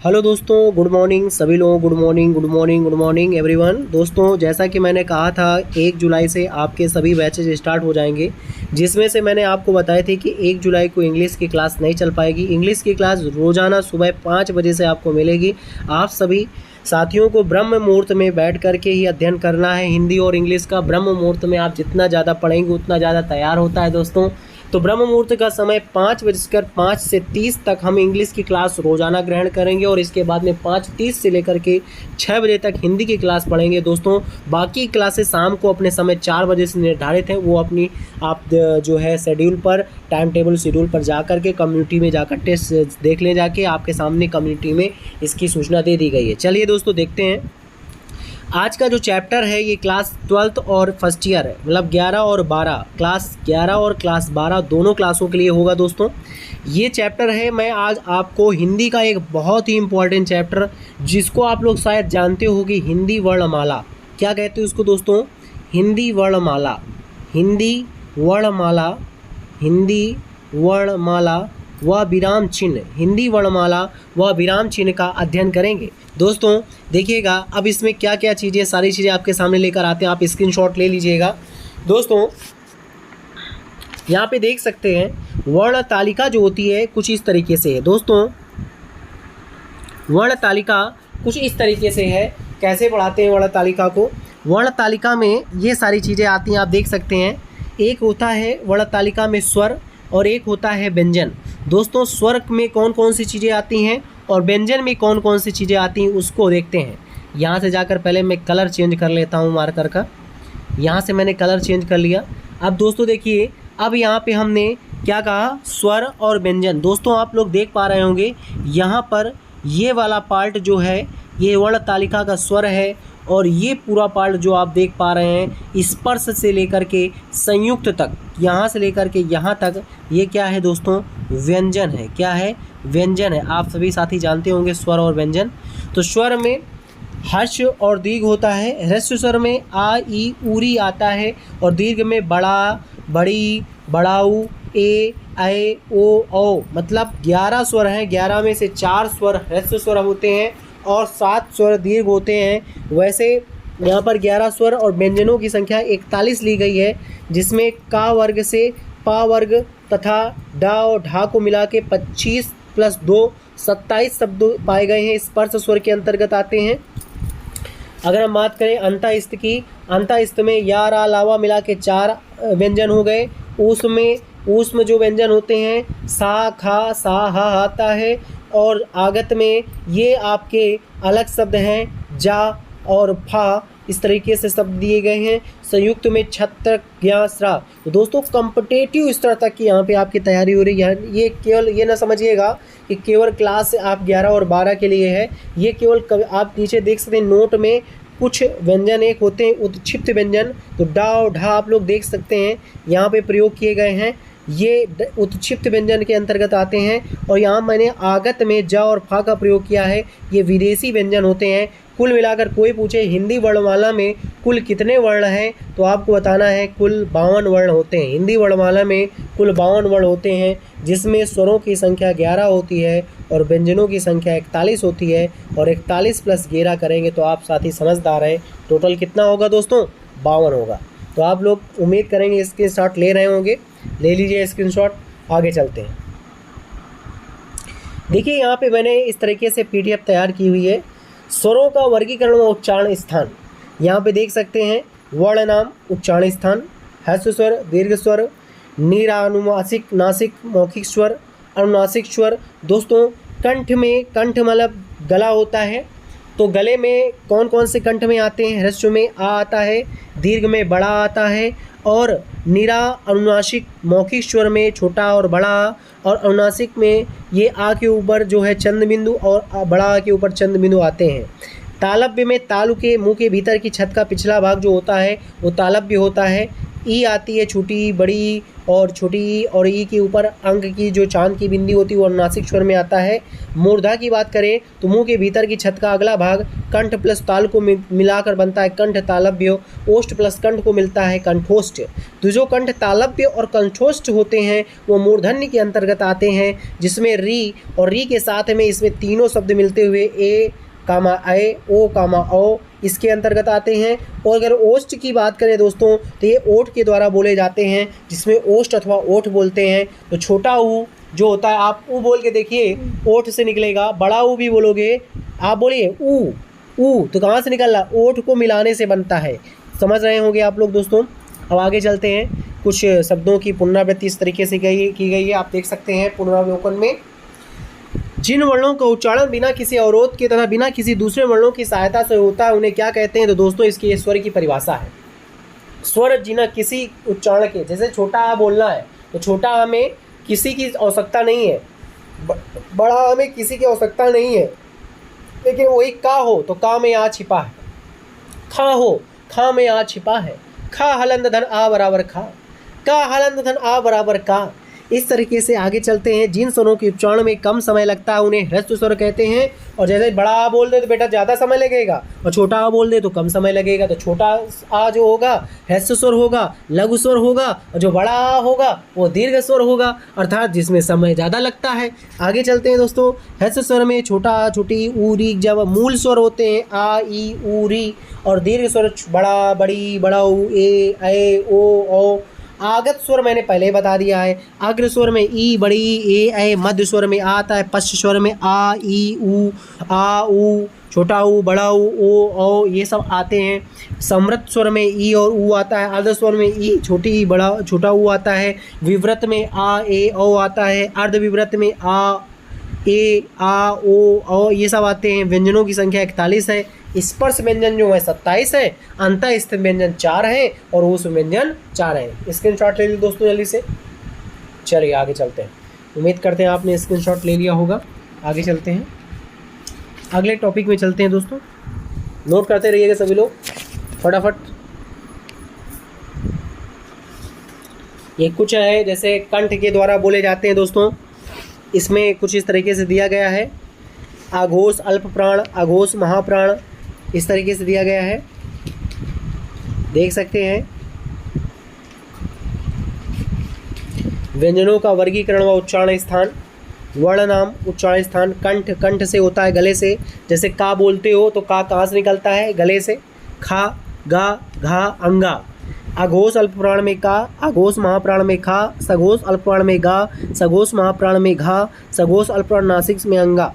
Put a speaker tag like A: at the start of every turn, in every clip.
A: Hello दोस्तों, good morning सभी लोगों, good morning good morning good morning everyone. दोस्तों, जैसा कि मैंने कहा था 1 जुलाई से आपके सभी बैचेज स्टार्ट हो जाएंगे, जिसमें से मैंने आपको बताए थे कि 1 जुलाई को इंग्लिश की क्लास नहीं चल पाएगी। इंग्लिश की क्लास रोज़ाना सुबह 5 बजे से आपको मिलेगी। आप सभी साथियों को ब्रह्म मुहूर्त में बैठ करके ही अध्ययन करना है। हिंदी और इंग्लिश का ब्रह्म मुहूर्त में आप जितना ज़्यादा पढ़ेंगे उतना ज़्यादा तैयार होता है दोस्तों। तो ब्रह्म मुहूर्त का समय 5:05 से 30 तक हम इंग्लिश की क्लास रोज़ाना ग्रहण करेंगे और इसके बाद में 5:30 से लेकर के 6 बजे तक हिंदी की क्लास पढ़ेंगे दोस्तों। बाकी क्लासेस शाम को अपने समय 4 बजे से निर्धारित हैं, वो अपनी आप जो है शेड्यूल पर, टाइम टेबल शेड्यूल पर जा कर के कम्युनिटी में जाकर टेस्ट देख लें। जाके आपके सामने कम्युनिटी में इसकी सूचना दे दी गई है। चलिए दोस्तों, देखते हैं आज का जो चैप्टर है। ये क्लास 12th और फर्स्ट ईयर है, मतलब 11 और 12, क्लास 11 और क्लास 12 दोनों क्लासों के लिए होगा दोस्तों। ये चैप्टर है, मैं आज आपको हिंदी का एक बहुत ही इम्पॉर्टेंट चैप्टर, जिसको आप लोग शायद जानते हो कि हिंदी वर्णमाला, क्या कहते हैं उसको दोस्तों? हिंदी वर्णमाला, हिंदी वर्णमाला, हिंदी वर्णमाला व विराम चिन्ह, हिंदी वर्णमाला व विराम चिन्ह का अध्ययन करेंगे दोस्तों। देखिएगा अब इसमें क्या क्या चीज़ें, सारी चीज़ें आपके सामने लेकर आते हैं। आप स्क्रीनशॉट ले लीजिएगा दोस्तों। यहाँ पे देख सकते हैं वर्ण तालिका जो होती है कुछ इस तरीके से है दोस्तों। वर्ण तालिका कुछ इस तरीके से है। कैसे पढ़ाते हैं वर्ण तालिका को? वर्ण तालिका में ये सारी चीज़ें आती हैं, आप देख सकते हैं। एक होता है वर्ण तालिका में स्वर और एक होता है व्यंजन दोस्तों। स्वर में कौन कौन सी चीज़ें आती हैं और व्यंजन में कौन कौन सी चीज़ें आती हैं उसको देखते हैं। यहाँ से जाकर पहले मैं कलर चेंज कर लेता हूँ मार्कर का। यहाँ से मैंने कलर चेंज कर लिया। अब दोस्तों देखिए, अब यहाँ पे हमने क्या कहा? स्वर और व्यंजन। दोस्तों आप लोग देख पा रहे होंगे यहाँ पर ये वाला पार्ट जो है ये वर्ण तालिका का स्वर है, और ये पूरा पार्ट जो आप देख पा रहे हैं स्पर्श से लेकर के संयुक्त तक, यहाँ से लेकर के यहाँ तक, ये क्या है दोस्तों? व्यंजन है। क्या है? व्यंजन है। आप सभी साथी जानते होंगे स्वर और व्यंजन। तो स्वर में हर्ष और दीर्घ होता है। ह्रस्व स्वर में आ ई उरी आता है, और दीर्घ में बड़ा, बड़ी, बड़ाऊ, ए, ऐ, ओ, औ, मतलब 11 स्वर हैं। 11 में से 4 स्वर ह्रस्व स्वर होते हैं और 7 स्वर दीर्घ होते हैं। वैसे यहाँ पर 11 स्वर और व्यंजनों की संख्या 41 ली गई है, जिसमें का वर्ग से पा वर्ग तथा डा और ढा को मिला के 25 + 2 27 शब्द पाए गए हैं, स्पर्श स्वर के अंतर्गत आते हैं। अगर हम बात करें अंतःस्थ की, अंतःस्थ में या रा लावा मिला के 4 व्यंजन हो गए। ऊष्म जो व्यंजन होते हैं सा, खा, सा, हा आता है, और आगत में ये आपके अलग शब्द हैं जा और फा, इस तरीके से शब्द दिए गए हैं। संयुक्त में छत्र, ज्ञा, स्रा। तो दोस्तों कॉम्पिटेटिव स्तर तक की यहाँ पे आपकी तैयारी हो रही है। ये केवल ये ना समझिएगा कि केवल क्लास आप 11 और 12 के लिए है। ये केवल आप नीचे देख सकते हैं नोट में कुछ व्यंजन एक होते हैं उत्क्षिप्त व्यंजन, तो डा और ढा आप लोग देख सकते हैं यहाँ पे प्रयोग किए गए हैं। ये उत्क्षिप्त व्यंजन के अंतर्गत आते हैं। और यहाँ मैंने आगत में ज और फा का प्रयोग किया है, ये विदेशी व्यंजन होते हैं। कुल मिलाकर कोई पूछे हिंदी वर्णमाला में कुल कितने वर्ण हैं, तो आपको बताना है कुल 52 वर्ण होते हैं। हिंदी वर्णमाला में कुल 52 वर्ण होते हैं, जिसमें स्वरों की संख्या 11 होती है और व्यंजनों की संख्या 41 होती है। और 41 + 11 करेंगे तो आप साथी समझदार हैं, टोटल कितना होगा दोस्तों? 52 होगा। तो आप लोग उम्मीद करेंगे स्क्रीनशॉट ले रहे होंगे, ले लीजिए स्क्रीनशॉट। आगे चलते हैं। देखिए यहाँ पे मैंने इस तरीके से PDF तैयार की हुई है। स्वरों का वर्गीकरण व उच्चारण स्थान, यहाँ पे देख सकते हैं। वर्ण नाम, उच्चारण स्थान, ह्रस्व स्वर, दीर्घ स्वर, निरानुनासिक, नासिक, मौखिक स्वर, अनुनासिक स्वर। दोस्तों कंठ में, कंठ मतलब गला होता है, तो गले में कौन कौन से कंठ में आते हैं? ह्रस्व में आ आता है, दीर्घ में बड़ा आता है, और निरा अनुनासिक मौखिक स्वर में छोटा और बड़ा, और अनुनासिक में ये आ के ऊपर जो है चंद्र बिंदु और बड़ा आ के ऊपर चंद्र बिंदु आते हैं। तालव्य में तालु के मुंह के भीतर की छत का पिछला भाग जो होता है वो तालव्य होता है। ई आती है छोटी, बड़ी और छोटी, और ई के ऊपर अंक की जो चांद की बिंदी होती है वो अनुनासिक स्वर में आता है। मूर्धा की बात करें तो मुंह के भीतर की छत का अगला भाग कंठ प्लस ताल को मिलाकर बनता है कंठ तालव्य। ओष्ठ प्लस कंठ को मिलता है कंठोष्ठ। तो जो कंठ तालव्य और कंठोष्ठ होते हैं वो मूर्धन्य के अंतर्गत आते हैं, जिसमें री और री के साथ में इसमें तीनों शब्द मिलते हुए ए कामा ए, ओ कामा ओ इसके अंतर्गत आते हैं। और अगर ओष्ठ की बात करें दोस्तों तो ये ओठ के द्वारा बोले जाते हैं, जिसमें ओष्ठ अथवा ओठ बोलते हैं। तो छोटा ऊ जो होता है, आप ऊ बोल के देखिए, ओठ से निकलेगा। बड़ा ऊ भी बोलोगे, आप बोलिए ऊ तो कहाँ से निकल रहा? ओठ को मिलाने से बनता है। समझ रहे होंगे आप लोग दोस्तों। अब आगे चलते हैं। कुछ शब्दों की पुनरावृत्ति इस तरीके से की गई है, आप देख सकते हैं पुनरावलोकन में। जिन वर्णों का उच्चारण बिना किसी अवरोध के तथा बिना किसी दूसरे वर्णों की सहायता से होता है उन्हें क्या कहते हैं? तो दोस्तों इसकी ये स्वर की परिभाषा है। स्वर जिना किसी उच्चारण के, जैसे छोटा आ बोलना है तो छोटा आ में किसी की आवश्यकता नहीं है, बड़ा आ में किसी की आवश्यकता नहीं है, लेकिन वही का हो तो का में आ छिपा है, खा हो खा में आ छिपा है, खा हलंद धन आ बराबर खा, का हलंद धन आ बराबर का। इस तरीके से आगे चलते हैं। जिन स्वरों के उच्चारण में कम समय लगता है उन्हें ह्रस्व स्वर कहते हैं। और जैसे बड़ा आ बोल दे तो बेटा ज़्यादा समय लगेगा, और छोटा आ बोल दे तो कम समय लगेगा। तो छोटा आ जो होगा ह्रस्व स्वर होगा, लघु स्वर होगा, और जो बड़ा आ होगा वो दीर्घ स्वर होगा, अर्थात जिसमें समय ज़्यादा लगता है। आगे चलते हैं दोस्तों। ह्रस्व स्वर में छोटा आ, छोटी, ऊ, री जब मूल स्वर होते हैं आ, ई, ऊ, री, और दीर्घ स्वर बड़ा, बड़ी, बड़ा, ऊ, ए, ओ। आगत स्वर मैंने पहले बता दिया है। अग्र स्वर में ई, बड़ी, ए, मध्य स्वर में आता है, पश्च स्वर में आ, ई, ऊ, आ, ऊ, छोटा ऊ, बड़ा ऊ, ओ, औ ये सब आते हैं। समृत स्वर में ई और ऊ आता है। अर्ध स्वर में ई, छोटी, बड़ा, छोटा ऊ आता है। विव्रत में आ, ए, ओ आता है। अर्ध विव्रत में आ, ए, आ, ओ, औ ये सब आते हैं। व्यंजनों की संख्या 41 है। स्पर्श व्यंजन जो है 27 है। अंतःस्थ व्यंजन 4 है और उस व्यंजन 4 है। स्क्रीनशॉट ले लीजिए दोस्तों जल्दी से। चलिए आगे चलते हैं। उम्मीद करते हैं आपने स्क्रीनशॉट ले लिया होगा। आगे चलते हैं, अगले टॉपिक में चलते हैं दोस्तों। नोट करते रहिएगा सभी लोग फटाफट। ये कुछ है जैसे कंठ के द्वारा बोले जाते हैं दोस्तों। इसमें कुछ इस तरीके से दिया गया है। आघोष अल्प प्राण, आघोष महाप्राण, इस तरीके से दिया गया है, देख सकते हैं। व्यंजनों का वर्गीकरण व उच्चारण स्थान। वर्ण नाम उच्चारण स्थान। कंठ, कंठ से होता है गले से। जैसे का बोलते हो तो का कहाँ से निकलता है? गले से। खा, गा, घा, अंगा। अघोष अल्प प्राण में का, अघोष महाप्राण में खा, सघोष अल्प प्राण में गा, सघोष महाप्राण में घा, सघोष अल्प प्राण नासिक में अंगा।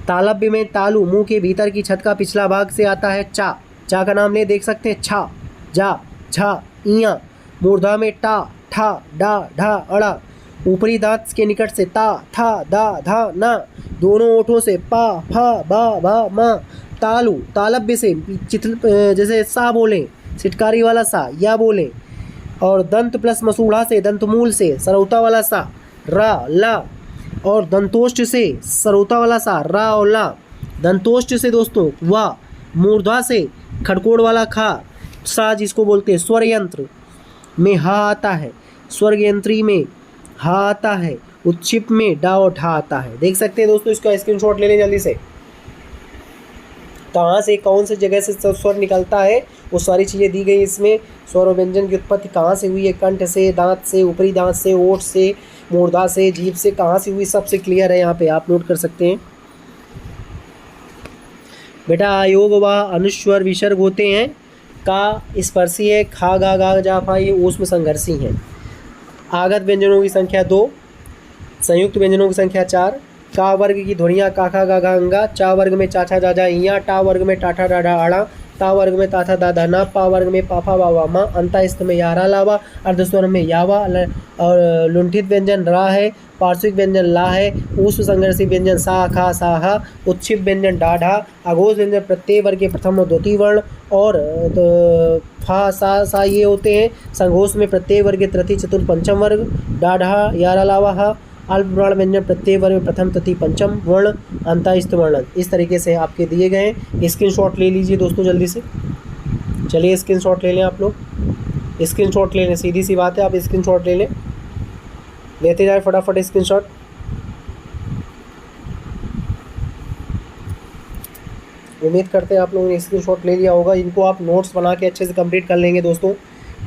A: तालव्य में तालु, मुंह के भीतर की छत का पिछला भाग से आता है चा। चा का नाम ले देख सकते हैं। छा, जा, झा, इया। मूर्धा में टा, ठा, डा, ढा, अड़ा। ऊपरी दांत के निकट से ता, था, दा, धा, ना। दोनों ओठों से पा, फा, बा, भा, मा। तालु, तालव्य से जैसे सा बोलें, सिटकारी वाला सा, या बोलें। और दंत प्लस मसूढ़ा से, दंतमूल से सरौता वाला सा, रा, ला। और दंतोष्ठ से सरोता वाला सा, रा और ला। दंतोष्ठ से दोस्तों वा। मूर्धा से खड़कोड़ वाला खा, सा जिसको बोलते हैं। स्वर यंत्र में हा आता है, स्वर्ग यंत्री में हा आता है, उच्छिप में डा और ठा आता है। देख सकते हैं दोस्तों। इसका स्क्रीनशॉट ले लें जल्दी से। कहाँ से कौन सी जगह से स्वर निकलता है वो सारी चीज़ें दी गई इसमें। स्वर और व्यंजन की उत्पत्ति कहाँ से हुई है? कंठ से, दांत से, ऊपरी दांत से, ओठ से, मूर्धा से, जीभ से, कहाँ से हुई सबसे क्लियर है। यहाँ पे आप नोट कर सकते हैं बेटा। आयोग व अनुस्वर विसर्ग होते हैं। का स्पर्शी है, खा, गा, गा, जा, फा ये ऊष्म संघर्षी हैं। आगत व्यंजनों की संख्या 2, संयुक्त व्यंजनों की संख्या 4। का वर्ग की ध्वनियाँ का, खा, गा, गा, अंगा। चा वर्ग में चा, छा, जा, जा, इया। टा वर्ग में टा, ठा, डा, डा, आड़ा। ता वर्ग में ता, था, दा, धा, ना। पा वर्ग में पा, फा, बा, वा, मा। अंतःस्थ में यारा, लावा। अर्धस्वर में यावा। और लुंठित व्यंजन रा है। पार्श्विक व्यंजन ला है। ऊष्म संघर्षी व्यंजन सा, खा, सा, हा। उत्क्षिप व्यंजन डा, ढा। आघोष व्यंजन प्रत्यय वर्ग के प्रथम और द्वितीय वर्ण और फा, सा ये होते हैं। संघोष में प्रत्यय वर्ग के तृतीय, चतुर्थ, पंचम वर्ग। डा, ढा, यारा, लावा, हा। अल्प प्राण व्यंजन प्रत्यय वर्ग में प्रथम, तृतीय, पंचम वर्ण। अंतःस्थ वर्ण इस तरीके से आपके दिए गए हैं। स्क्रीनशॉट ले लीजिए दोस्तों जल्दी से। चलिए स्क्रीनशॉट ले लें आप लोग। स्क्रीनशॉट ले लें, सीधी सी बात है, आप स्क्रीनशॉट ले लें, लेते जाए फटाफट स्क्रीनशॉट। उम्मीद करते हैं आप लोगों ने स्क्रीनशॉट ले लिया होगा। इनको आप नोट्स बना के अच्छे से कंप्लीट कर लेंगे दोस्तों।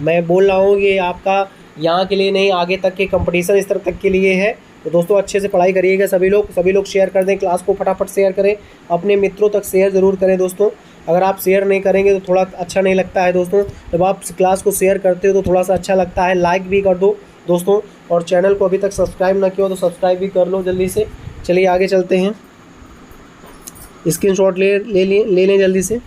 A: मैं बोल रहा हूँ ये आपका यहाँ के लिए नहीं, आगे तक के कंपटीशन स्तर तक के लिए है। तो दोस्तों अच्छे से पढ़ाई करिएगा सभी लोग शेयर कर दें, क्लास को फटाफट शेयर करें, अपने मित्रों तक शेयर ज़रूर करें दोस्तों। अगर आप शेयर नहीं करेंगे तो थोड़ा अच्छा नहीं लगता है दोस्तों। जब आप क्लास को शेयर करते हो तो थोड़ा सा अच्छा लगता है। लाइक भी कर दो दोस्तों, और चैनल को अभी तक सब्सक्राइब ना किया हो तो सब्सक्राइब भी कर लो जल्दी से। चलिए आगे चलते हैं, स्क्रीनशॉट ले लें जल्दी से।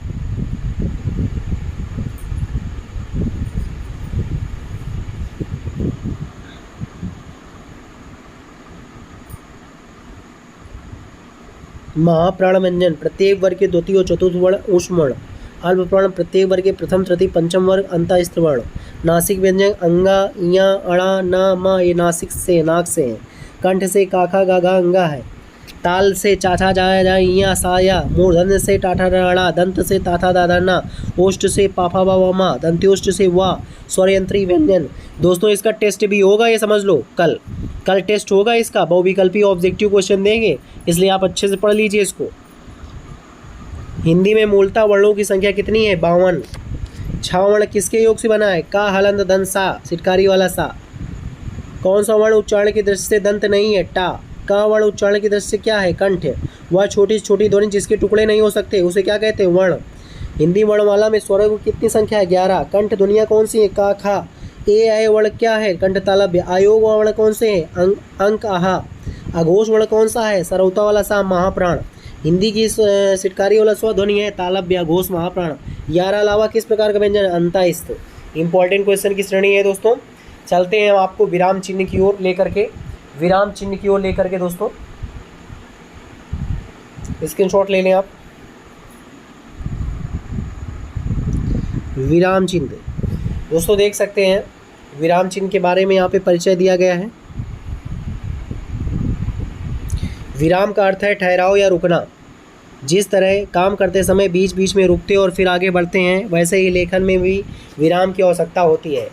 A: महाप्राण व्यंजन प्रत्येक वर्ग के द्वितीय और चतुर्थ वर्ण ऊष्म वर्ण। अल्प प्राण प्रत्येक वर्ग के प्रथम तृतीय पंचम वर्ग अंतःस्थ वर्ण। नासिक व्यंजन अंगा इया अड़ा न म, ये नासिक से नाक से है। कंठ से काखा गाघा अंगा है। ताल से चाचा जाया जा इया साया। मूर्धन्य से टाठा राणा। दंत से ताथा दादा ना। ओष्ठ से पाफा बाबा मा। दंत्योष्ठ से वा। स्वरयंत्री व्यंजन। दोस्तों इसका टेस्ट भी होगा, ये समझ लो, कल टेस्ट होगा इसका, बहुविकल्पी ऑब्जेक्टिव क्वेश्चन देंगे, इसलिए आप अच्छे से पढ़ लीजिए इसको। हिंदी में मूलतः वर्णों की संख्या कितनी है? 52। छह वर्ण किसके योग से बना है? का हलंत दंत सा, सिटकारी वाला सा। कौन सा वर्ण उच्चारण की दृष्टि से दंत नहीं है? टा। का वर्ण उच्चारण की दृष्टि से क्या है? कंठ। वह छोटी छोटी ध्वनि जिसके टुकड़े नहीं हो सकते उसे क्या कहते हैं? वर्ण। हिंदी वर्णमाला में स्वर की कितनी संख्या है? 11। कंठ ध्वनियाँ कौन सी है? का खा। ए आय वर्ण क्या है? कंठ तालव्य। आयोग वर्ण कौन से हैं? अंक आहा। अघोष वर्ण कौन सा है? सरौता वाला सा, महाप्राण। हिंदी की सिटकारी वाला स्वर ध्वनि है तालव्य, अघोष, महाप्राण। 11 अलावा किस प्रकार का व्यंजन? अंतःस्थ। इंपॉर्टेंट क्वेश्चन की श्रेणी है दोस्तों। चलते हैं हम आपको विराम चिन्ह की ओर लेकर के दोस्तों, स्क्रीनशॉट ले लें आप। विराम चिन्ह दोस्तों देख सकते हैं, विराम चिन्ह के बारे में यहाँ पे परिचय दिया गया है। विराम का अर्थ है ठहराव या रुकना। जिस तरह काम करते समय बीच बीच में रुकते और फिर आगे बढ़ते हैं, वैसे ही लेखन में भी विराम की आवश्यकता होती है।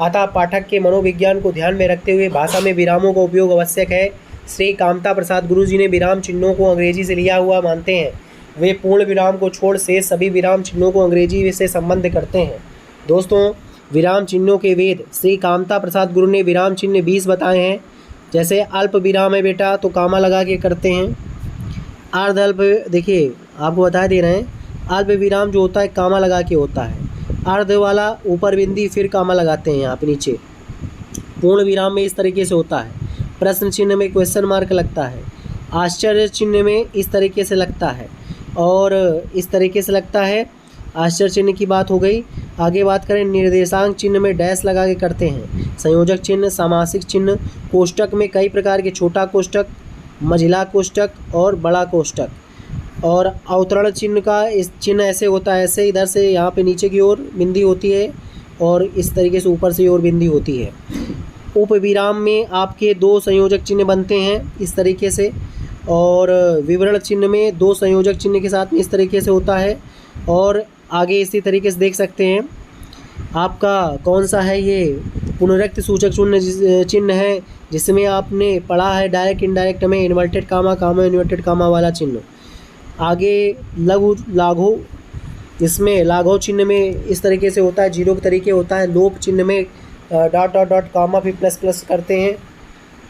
A: अतः पाठक के मनोविज्ञान को ध्यान में रखते हुए भाषा में विरामों का उपयोग आवश्यक है। श्री कामता प्रसाद गुरु जी ने विराम चिन्हों को अंग्रेजी से लिया हुआ मानते हैं। वे पूर्ण विराम को छोड़ से सभी विराम चिन्हों को अंग्रेजी से संबंध करते हैं। दोस्तों विराम चिन्हों के वेद श्री कामता प्रसाद गुरु ने विराम चिन्ह 20 बताए हैं। जैसे अल्प विराम है बेटा तो कामा लगा के करते हैं। अर्ध अल्प, देखिए आपको बता दे रहे हैं, अल्प विराम जो होता है कामा लगा के होता है। अर्ध वाला ऊपर बिंदी फिर कामा लगाते हैं यहाँ पे नीचे। पूर्ण विराम में इस तरीके से होता है। प्रश्न चिन्ह में क्वेश्चन मार्क लगता है। आश्चर्य चिन्ह में इस तरीके से लगता है और इस तरीके से लगता है। आश्चर्य चिन्ह की बात हो गई। आगे बात करें निर्देशांक चिन्ह में डैश लगा के करते हैं। संयोजक चिन्ह, सामासिक चिन्ह, कोष्टक में कई प्रकार के, छोटा कोष्टक, मझिला कोष्टक और बड़ा कोष्टक। और अवतरण चिन्ह का इस चिन्ह ऐसे होता है, ऐसे इधर से यहाँ पे नीचे की ओर बिंदी होती है और इस तरीके से ऊपर से ओर बिंदी होती है। उप विराम में आपके 2 संयोजक चिन्ह बनते हैं इस तरीके से, और विवरण चिन्ह में 2 संयोजक चिन्ह के साथ में इस तरीके से होता है। और आगे इसी तरीके से देख सकते हैं आपका कौन सा है, ये पुनरुक्त सूचक चिन्ह है जिसमें आपने पढ़ा है डायरेक्ट इनडायरेक्ट में इन्वर्टेड कामा, कामा इन्वर्टेड कामा वाला चिन्ह। आगे लघु लाघव, इसमें लाघव चिन्ह में इस तरीके से होता है, 0 के तरीके होता है। लोप चिन्ह में डॉट डॉट डॉट कामा फिर प्लस प्लस करते हैं।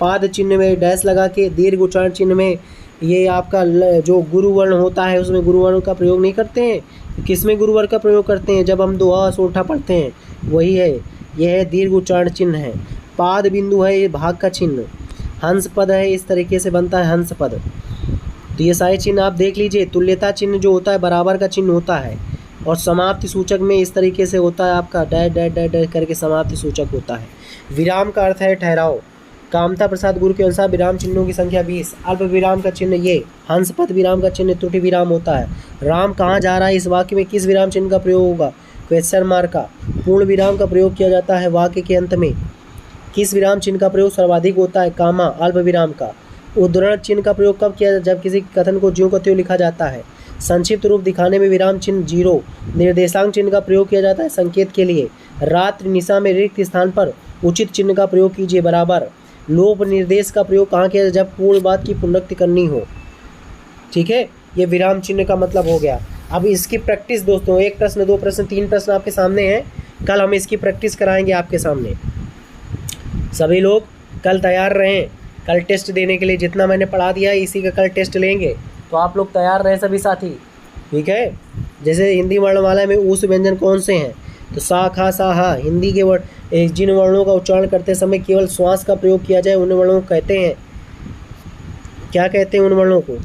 A: पाद चिन्ह में डैश लगा के। दीर्घ उच्चारण चिन्ह में ये आपका जो गुरुवर्ण होता है उसमें गुरुवर्ण का प्रयोग नहीं करते हैं। किस में गुरुवर्ण का प्रयोग करते हैं? जब हम दोहा सोठा पढ़ते हैं, वही है, यह है दीर्घ उच्चारण चिन्ह है। पाद बिंदु है ये भाग का चिन्ह। हंस पद है, इस तरीके से बनता है हंस पद। तो ये सारे चिन्ह आप देख लीजिए। तुल्यता चिन्ह जो होता है बराबर का चिन्ह होता है। और समाप्ति सूचक में इस तरीके से होता है आपका डैश डैश डैश डैश करके समाप्ति सूचक होता है। विराम का अर्थ है ठहराव। कामता प्रसाद गुरु के अनुसार विराम चिन्हों की संख्या 20। अल्प विराम का चिन्ह ये, हंस पद विराम का चिन्ह त्रुटि विराम होता है। राम कहाँ जा रहा है, इस वाक्य में किस विराम चिन्ह का प्रयोग होगा? क्वेश्चन मार्क का। पूर्ण विराम का प्रयोग किया जाता है वाक्य के अंत में। किस विराम चिन्ह का प्रयोग सर्वाधिक होता है? कामा, अल्प विराम का। उद्धरण चिन्ह का प्रयोग कब किया? जब किसी कथन को ज्यों का त्यों लिखा जाता है। संक्षिप्त रूप दिखाने में विराम चिन्ह 0। निर्देशांक चिन्ह का प्रयोग किया जाता है संकेत के लिए। रात्रि निशा में रिक्त स्थान पर उचित चिन्ह का प्रयोग कीजिए बराबर। लोप निर्देश का प्रयोग कहाँ किया, जब पूर्ण बात की पुनरुक्ति करनी हो। ठीक है, ये विराम चिन्ह का मतलब हो गया। अब इसकी प्रैक्टिस दोस्तों, 1 प्रश्न 2 प्रश्न 3 प्रश्न आपके सामने हैं। कल हम इसकी प्रैक्टिस कराएंगे आपके सामने। सभी लोग कल तैयार रहें, कल टेस्ट देने के लिए जितना मैंने पढ़ा दिया इसी का कल टेस्ट लेंगे, तो आप लोग तैयार रहें सभी साथी। ठीक है, जैसे हिंदी वर्णमाला में ऊस व्यंजन कौन से हैं, तो सा खा सा हा। हिंदी के जिन वर्णों का उच्चारण करते समय केवल श्वास का प्रयोग किया जाए उन वर्णों को कहते हैं, क्या कहते हैं उन वर्णों को,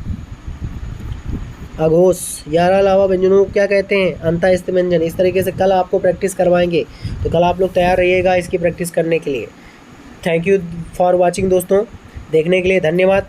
A: अघोष। 11 अलावा व्यंजनों को क्या कहते हैं, अंतःस्थ व्यंजन। इस तरीके से कल आपको प्रैक्टिस करवाएंगे, तो कल आप लोग तैयार रहिएगा इसकी प्रैक्टिस करने के लिए। थैंक यू फॉर वॉचिंग दोस्तों, देखने के लिए धन्यवाद।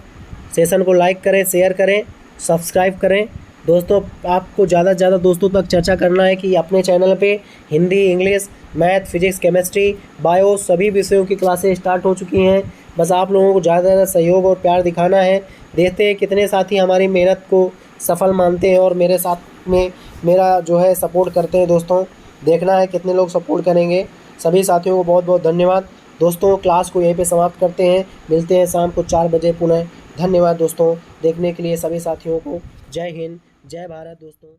A: सेशन को लाइक करें, शेयर करें, सब्सक्राइब करें। दोस्तों आपको ज़्यादा से ज़्यादा दोस्तों तक चर्चा करना है कि अपने चैनल पे Hindi, English, math, physics, chemistry, bio सभी विषयों की क्लासें स्टार्ट हो चुकी हैं। बस आप लोगों को ज़्यादा से ज़्यादा सहयोग और प्यार दिखाना है। देखते हैं कितने साथी हमारी मेहनत को सफल मानते हैं और मेरे साथ में मेरा जो है सपोर्ट करते हैं। दोस्तों देखना है कितने लोग सपोर्ट करेंगे। सभी साथियों को बहुत बहुत धन्यवाद। दोस्तों क्लास को यहीं पे समाप्त करते हैं, मिलते हैं शाम को 4 बजे पुनः। धन्यवाद दोस्तों देखने के लिए सभी साथियों को। जय हिंद, जय भारत दोस्तों।